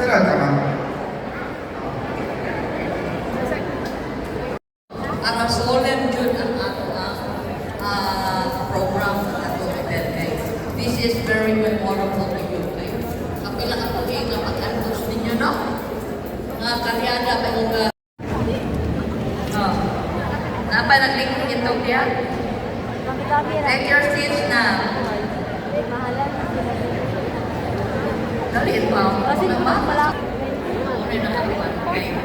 General, tama? Ang solemn yun ang program na ito ay this is very memorable to you. Kapila ka po yung pag-antos ninyo, no? Nga karyada pa yung napa nag-link ito kaya? Take your seats na. Dali ito ako. Kasi naman pala. Okay na kami. Okay.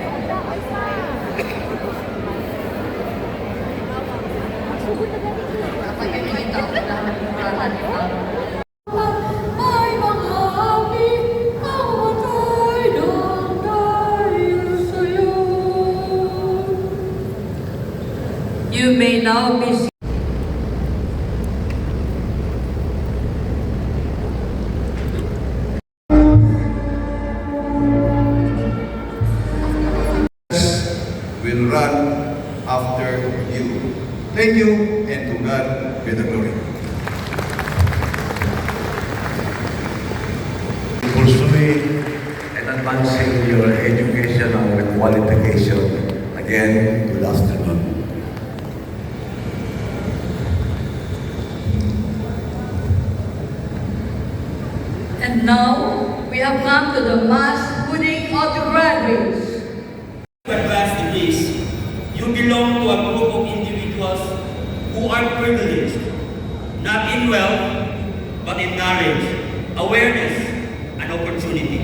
Kapag yung mga tao na lahat ng peranan nito. Ay, mga api, ang matay ng dahil sa'yo. You may now be will run after you. Thank you, and to God be the glory. Pursuing and advancing your educational qualification. Again, good afternoon. And now, we have come to the mass putting of the graduates. Advanced degrees, you belong to a group of individuals who are privileged, not in wealth, but in knowledge, awareness, and opportunity.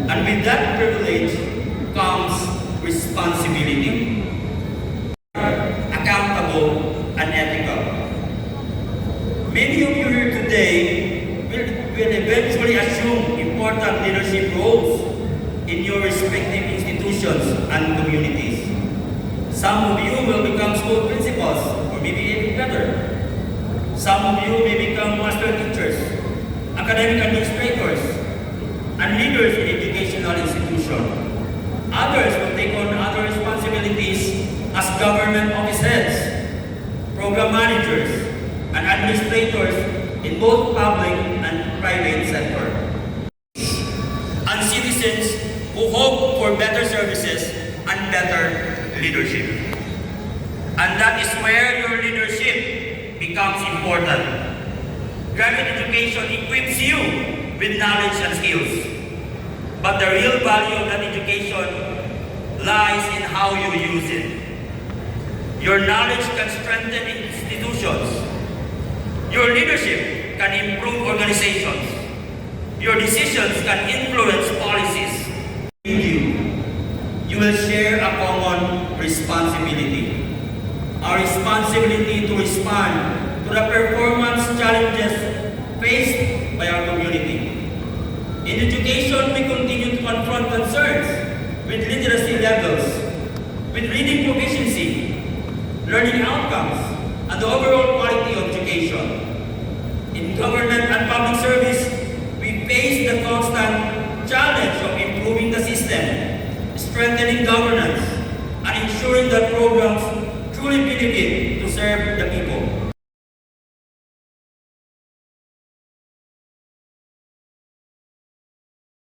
And with that privilege comes responsibility, accountable, and ethical. Many of you here today will eventually assume important leadership roles in your respective institutions and communities. Some of you will become school principals, or maybe even better. Some of you may become master teachers, academic administrators, and leaders in educational institutions. Others will take on other responsibilities as government office heads, program managers, and administrators in both public and private sector. And citizens who hope for better services and better leadership. And that is where your leadership becomes important. Graduate education equips you with knowledge and skills. But the real value of that education lies in how you use it. Your knowledge can strengthen institutions. Your leadership can improve organizations. Your decisions can influence policies. You will share a common responsibility. A responsibility to respond to the performance challenges faced by our community. In education, we continue to confront concerns with literacy levels, with reading proficiency, learning outcomes, and the overall quality of education. In government and public service, we face the constant challenge of improving the system, strengthening governance, and ensuring that programs truly benefit to serve the people.